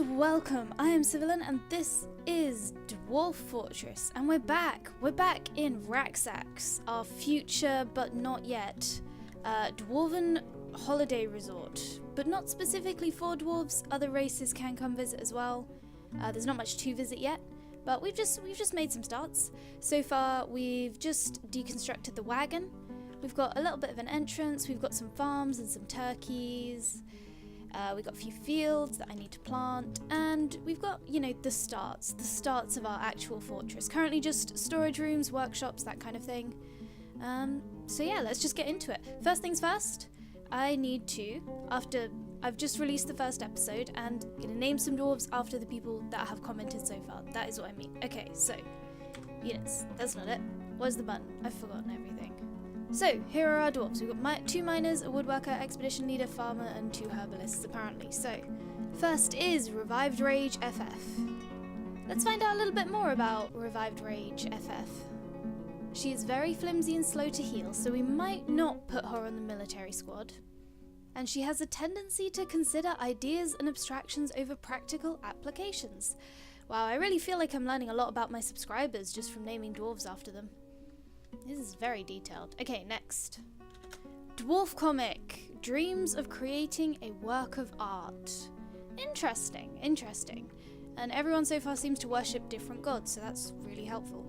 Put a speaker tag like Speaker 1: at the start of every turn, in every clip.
Speaker 1: and welcome. I am Civilian and this is Dwarf Fortress and we're back. We're back in Racksacks, our future but not yet dwarven holiday resort. But not specifically for dwarves, other races can come visit as well. There's not much to visit yet, but we've just made some starts. So far we've just deconstructed the wagon. We've got a little bit of an entrance, we've got some farms and some turkeys. We've got a few fields that I need to plant, and we've got, you know, the starts of our actual fortress. Currently just storage rooms, workshops, that kind of thing. So yeah, let's just get into it. First things first, I need to, after I've just released the first episode, and I'm gonna name some dwarves after the people that have commented so far. That is what I mean. Okay, so, units, that's not it. Where's the button? I've forgotten everything. So, here are our dwarves. We've got 2 miners, a woodworker, expedition leader, farmer, and 2 herbalists, apparently. So, first is Revived Rage FF. Let's find out a little bit more about Revived Rage FF. She is very flimsy and slow to heal, so we might not put her on the military squad. And she has a tendency to consider ideas and abstractions over practical applications. Wow, I really feel like I'm learning a lot about my subscribers just from naming dwarves after them. This is very detailed. Okay, next. Dwarf Comic. Dreams of creating a work of art. Interesting, interesting. And everyone so far seems to worship different gods, so that's really helpful.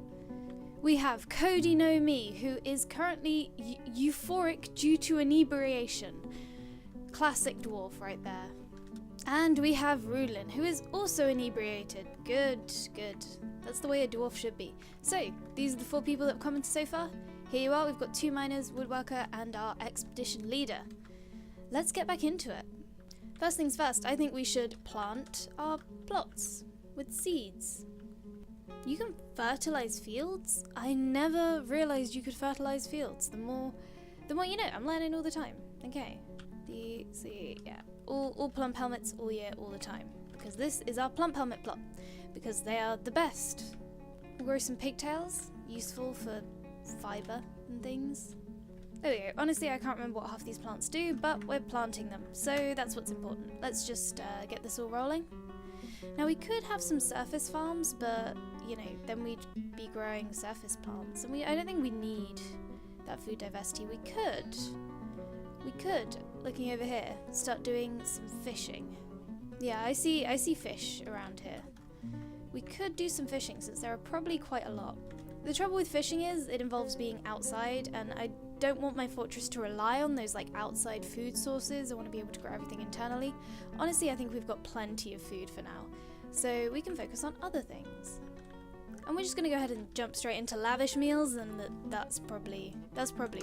Speaker 1: We have Cody No Me, who is currently euphoric due to inebriation. Classic dwarf right there. And we have Rulin, who is also inebriated. Good, good. That's the way a dwarf should be. So, these are the 4 people that have commented so far. Here you are, we've got 2 miners, woodworker, and our expedition leader. Let's get back into it. First things first, I think we should plant our plots with seeds. You can fertilize fields? I never realized you could fertilize fields. The more you know, I'm learning all the time. Okay. Yeah. All plump helmets all year, all the time. Because this is our plump helmet plot. Because they are the best. We'll grow some pigtails, useful for fibre and things. There we go. Honestly, I can't remember what half these plants do, but we're planting them, so that's what's important. Let's just get this all rolling. Now we could have some surface farms, but, you know, then we'd be growing surface plants, and I don't think we need that food diversity. We could, looking over here, start doing some fishing. Yeah, I see fish around here. We could do some fishing since there are probably quite a lot. The trouble with fishing is it involves being outside, and I don't want my fortress to rely on those like outside food sources. I want to be able to grow everything internally. Honestly, I think we've got plenty of food for now, so we can focus on other things. And we're just going to go ahead and jump straight into lavish meals, and that's probably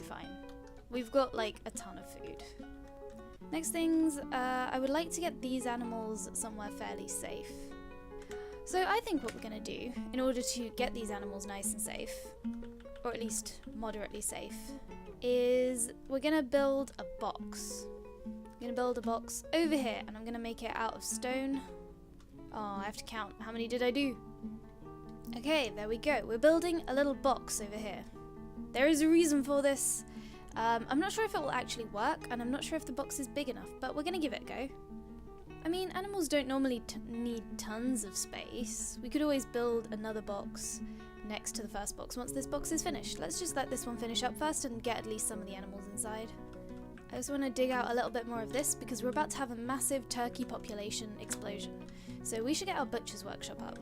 Speaker 1: fine. We've got like a ton of food. Next things, I would like to get these animals somewhere fairly safe. So I think what we're going to do, in order to get these animals nice and safe, or at least moderately safe, is we're going to build a box. I'm going to build a box over here, and I'm going to make it out of stone. Oh, I have to count. How many did I do? Okay, there we go. We're building a little box over here. There is a reason for this. I'm not sure if it will actually work, and I'm not sure if the box is big enough, but we're going to give it a go. I mean, animals don't normally need tons of space. We could always build another box next to the first box once this box is finished. Let's just let this one finish up first and get at least some of the animals inside. I just want to dig out a little bit more of this because we're about to have a massive turkey population explosion. So we should get our butcher's workshop up.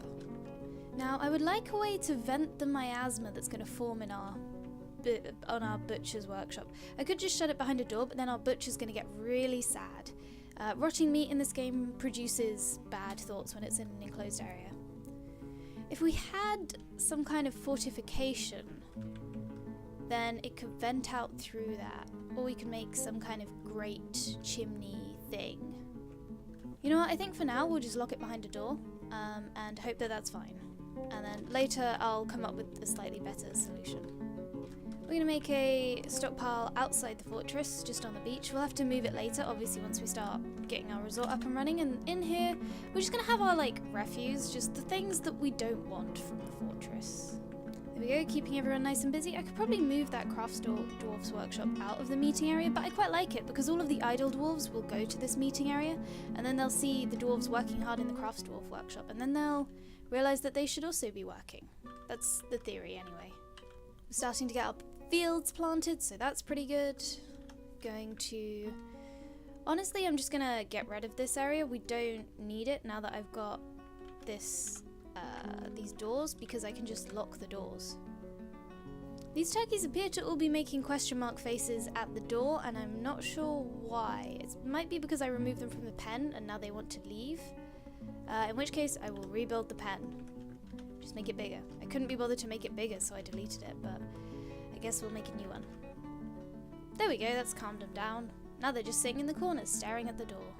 Speaker 1: Now, I would like a way to vent the miasma that's going to form on our butcher's workshop. I could just shut it behind a door, but then our butcher's going to get really sad. Rotting meat in this game produces bad thoughts when it's in an enclosed area. If we had some kind of fortification, then it could vent out through that, or we could make some kind of great chimney thing. You know what, I think for now we'll just lock it behind a door and hope that that's fine. And then later I'll come up with a slightly better solution. We're going to make a stockpile outside the fortress, just on the beach. We'll have to move it later, obviously, once we start getting our resort up and running. And in here, we're just going to have our, like, refuse, just the things that we don't want from the fortress. There we go, keeping everyone nice and busy. I could probably move that dwarf's workshop out of the meeting area, but I quite like it because all of the idle dwarves will go to this meeting area, and then they'll see the dwarves working hard in the dwarf workshop, and then they'll realise that they should also be working. That's the theory anyway. We're starting to get our fields planted, so that's pretty good. Going to... Honestly, I'm just gonna get rid of this area. We don't need it now that I've got this... these doors, because I can just lock the doors. These turkeys appear to all be making question mark faces at the door, and I'm not sure why. It might be because I removed them from the pen and now they want to leave. In which case I will rebuild the pen. Just make it bigger. I couldn't be bothered to make it bigger, so I deleted it, but I guess we'll make a new one. There we go, that's calmed them down. Now they're just sitting in the corners staring at the door.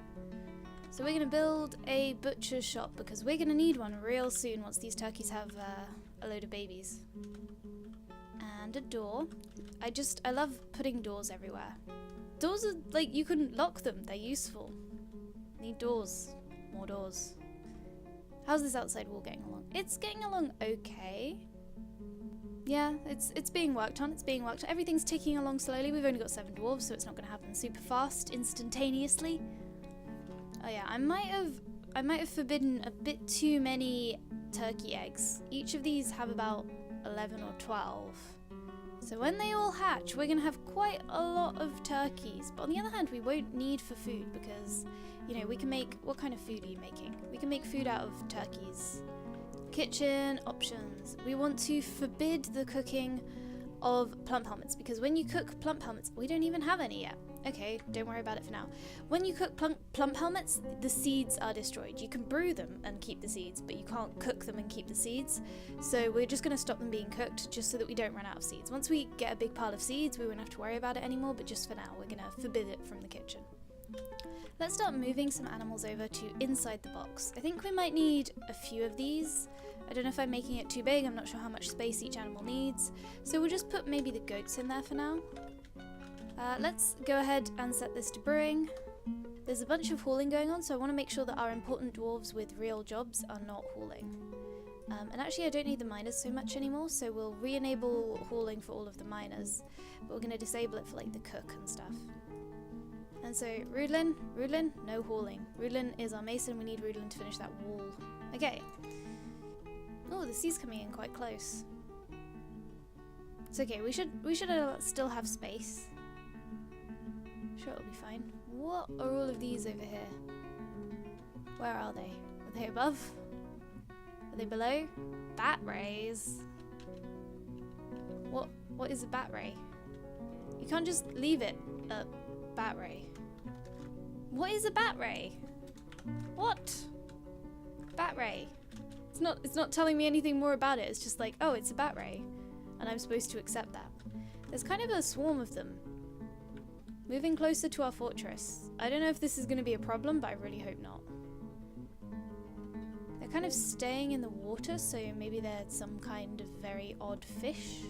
Speaker 1: So we're going to build a butcher's shop because we're going to need one real soon once these turkeys have a load of babies. And a door. I love putting doors everywhere. Doors are, like, you can lock them. They're useful. Need doors. More doors. How's this outside wall getting along? It's getting along okay. Yeah, it's being worked on. It's being worked on. Everything's ticking along slowly. We've only got 7 dwarves, so it's not going to happen super fast, instantaneously. Oh yeah, I might have forbidden a bit too many turkey eggs. Each of these have about 11 or 12. So when they all hatch, we're going to have quite a lot of turkeys. But on the other hand, we won't need for food because, you know, we can make... What kind of food are you making? We can make food out of turkeys. Kitchen options. We want to forbid the cooking of plump helmets because when you cook plump helmets, we don't even have any yet. Okay, don't worry about it for now. When you cook plump helmets, the seeds are destroyed. You can brew them and keep the seeds, but you can't cook them and keep the seeds. So we're just going to stop them being cooked just so that we don't run out of seeds. Once we get a big pile of seeds, we won't have to worry about it anymore, but just for now, we're going to forbid it from the kitchen. Let's start moving some animals over to inside the box. I think we might need a few of these. I don't know if I'm making it too big. I'm not sure how much space each animal needs. So we'll just put maybe the goats in there for now. Let's go ahead and set this to brewing. There's a bunch of hauling going on, so I want to make sure that our important dwarves with real jobs are not hauling. And actually I don't need the miners so much anymore, so we'll re-enable hauling for all of the miners, but we're going to disable it for like the cook and stuff. And so Rudlin, no hauling. Rudlin is our mason, we need Rudlin to finish that wall. Okay. Oh, the sea's coming in quite close. It's okay, we should still have space. Sure, it'll be fine. What are all of these over here? Where are they? Are they above? Are they below? Bat rays? What is a bat ray? You can't just leave it a bat ray. What is a bat ray? What? Bat ray. It's not telling me anything more about it. It's just like, oh, it's a bat ray. And I'm supposed to accept that. There's kind of a swarm of them. Moving closer to our fortress. I don't know if this is going to be a problem, but I really hope not. They're kind of staying in the water, so maybe they're some kind of very odd fish.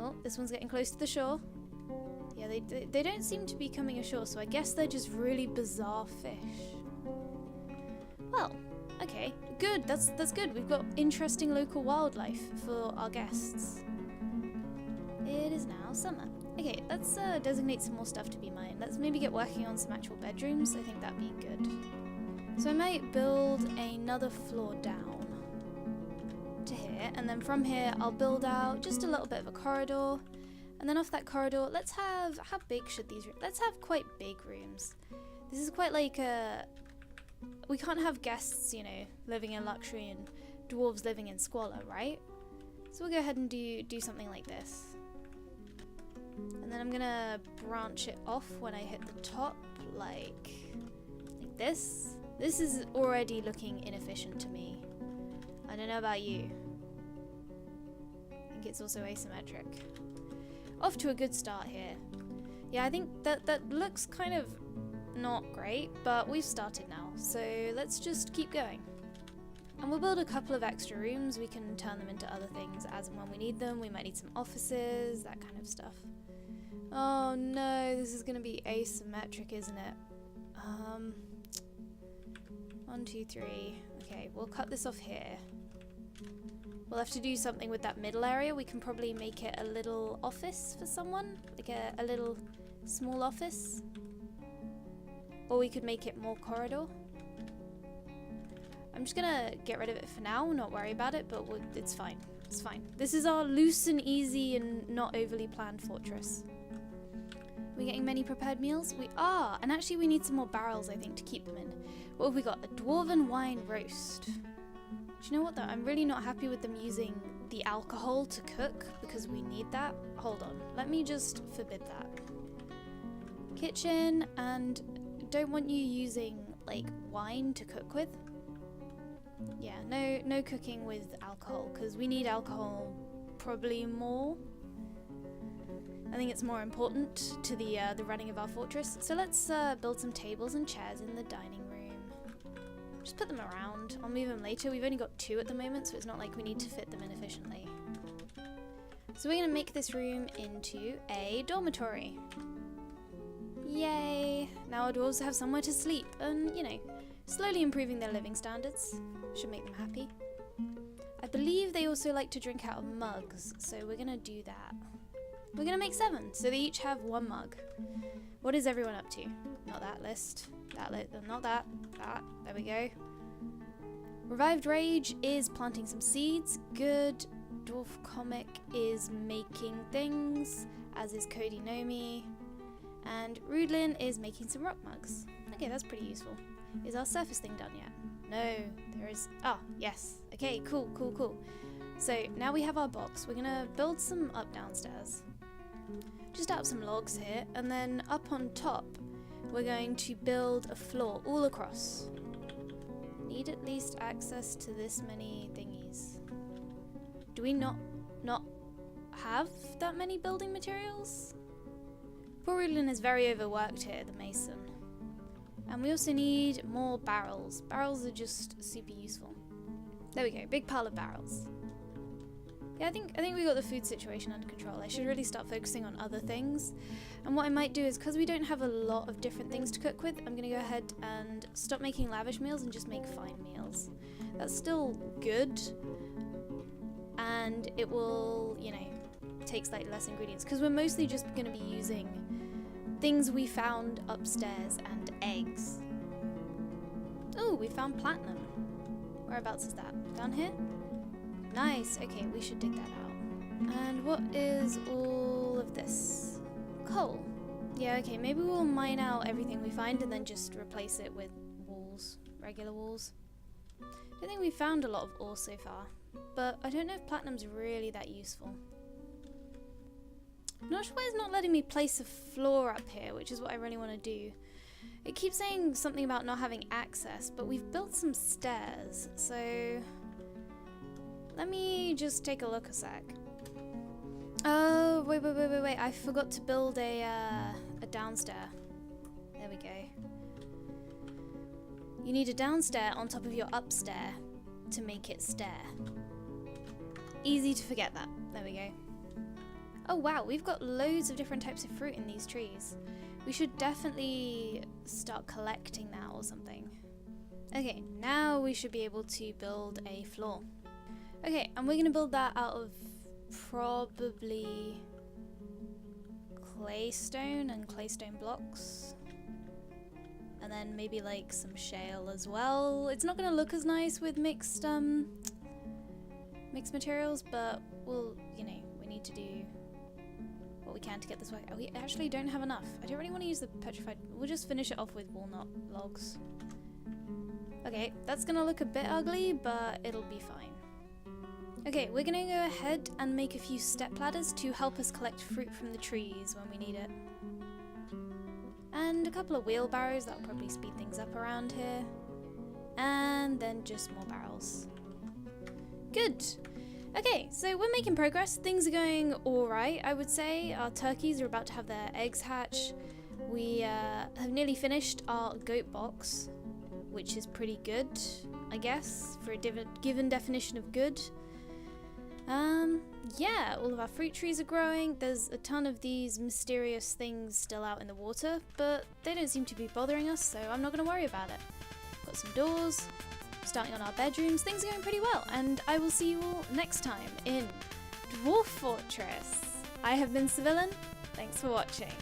Speaker 1: Oh, this one's getting close to the shore. Yeah, they don't seem to be coming ashore, so I guess they're just really bizarre fish. Well, okay, good. That's good. We've got interesting local wildlife for our guests. It is now summer. Okay, let's designate some more stuff to be mined. Let's maybe get working on some actual bedrooms. I think that'd be good. So I might build another floor down to here, and then from here I'll build out just a little bit of a corridor, and then off that corridor, let's have, how big should these rooms? Let's have quite big rooms. This is quite like a, we can't have guests, you know, living in luxury and dwarves living in squalor, right? So we'll go ahead and do something like this. And then I'm gonna branch it off when I hit the top, like this. This is already looking inefficient to me. I don't know about you. I think it's also asymmetric. Off to a good start here. Yeah, I think that looks kind of not great, but we've started now, so let's just keep going. And we'll build a couple of extra rooms. We can turn them into other things as and when we need them. We might need some offices, that kind of stuff. Oh no, this is going to be asymmetric, isn't it? 1, 2, 3. Okay, we'll cut this off here. We'll have to do something with that middle area. We can probably make it a little office for someone, like a little small office. Or we could make it more corridor. I'm just gonna get rid of it for now, not worry about it, but it's fine. It's fine. This is our loose and easy and not overly planned fortress. We're getting many prepared meals? We are! And actually we need some more barrels, I think, to keep them in. What have we got? A dwarven wine roast. Do you know what though? I'm really not happy with them using the alcohol to cook because we need that. Hold on. Let me just forbid that. Kitchen, and don't want you using like wine to cook with. Yeah, no cooking with alcohol because we need alcohol probably more. I think it's more important to the running of our fortress. So let's build some tables and chairs in the dining room. Just put them around. I'll move them later. We've only got 2 at the moment, so it's not like we need to fit them in efficiently. So we're going to make this room into a dormitory. Yay! Now our dwarves have somewhere to sleep and, you know, slowly improving their living standards. Should make them happy. I believe they also like to drink out of mugs, so we're going to do that. We're going to make 7, so they each have 1 mug. What is everyone up to? Not that list. Not that. That. There we go. Revived Rage is planting some seeds. Good. Dwarf Comic is making things, as is Cody Nomi. And Rudlin is making some rock mugs. Okay, that's pretty useful. Is our surface thing done yet? No, there is. Ah, yes. Okay, cool. So now we have our box. We're gonna build some up downstairs. Just out of some logs here, and then up on top, we're going to build a floor all across. Need at least access to this many thingies. Do we not have that many building materials? Poor Rudlin is very overworked here, the mason. And we also need more barrels. Barrels are just super useful. There we go, big pile of barrels. Yeah, I think we got the food situation under control. I should really start focusing on other things. And what I might do is, because we don't have a lot of different things to cook with, I'm going to go ahead and stop making lavish meals and just make fine meals. That's still good. And it will, you know, take slightly less ingredients. Because we're mostly just going to be using things we found upstairs and eggs. Oh, we found platinum. Whereabouts is that? Down here? Nice. Okay, we should dig that out. And what is all of this? Coal. Yeah, okay, maybe we'll mine out everything we find and then just replace it with walls. Regular walls. I don't think we found a lot of ore so far, but I don't know if platinum's really that useful. I'm not sure why it's not letting me place a floor up here, which is what I really want to do. It keeps saying something about not having access, but we've built some stairs, so let me just take a look a sec. Oh, wait. I forgot to build a downstair. There we go. You need a downstair on top of your upstair to make it stair. Easy to forget that. There we go. Oh wow, we've got loads of different types of fruit in these trees. We should definitely start collecting that or something. Okay, now we should be able to build a floor. Okay, and we're going to build that out of probably claystone and claystone blocks. And then maybe like some shale as well. It's not going to look as nice with mixed materials, but we'll, you know, we need to do what we can to get this work. Oh, we actually don't have enough. I don't really want to use the petrified. We'll just finish it off with walnut logs. Okay, that's going to look a bit ugly, but it'll be fine. Okay, we're going to go ahead and make a few step ladders to help us collect fruit from the trees when we need it. And a couple of wheelbarrows, that'll probably speed things up around here. And then just more barrels. Good. Okay, so we're making progress. Things are going alright, I would say. Our turkeys are about to have their eggs hatch. We have nearly finished our goat box, which is pretty good, I guess, for a given definition of good. Yeah, all of our fruit trees are growing. There's a ton of these mysterious things still out in the water, but they don't seem to be bothering us, so I'm not going to worry about it. Got some doors, starting on our bedrooms. Things are going pretty well, and I will see you all next time in Dwarf Fortress. I have been Civillan. Thanks for watching.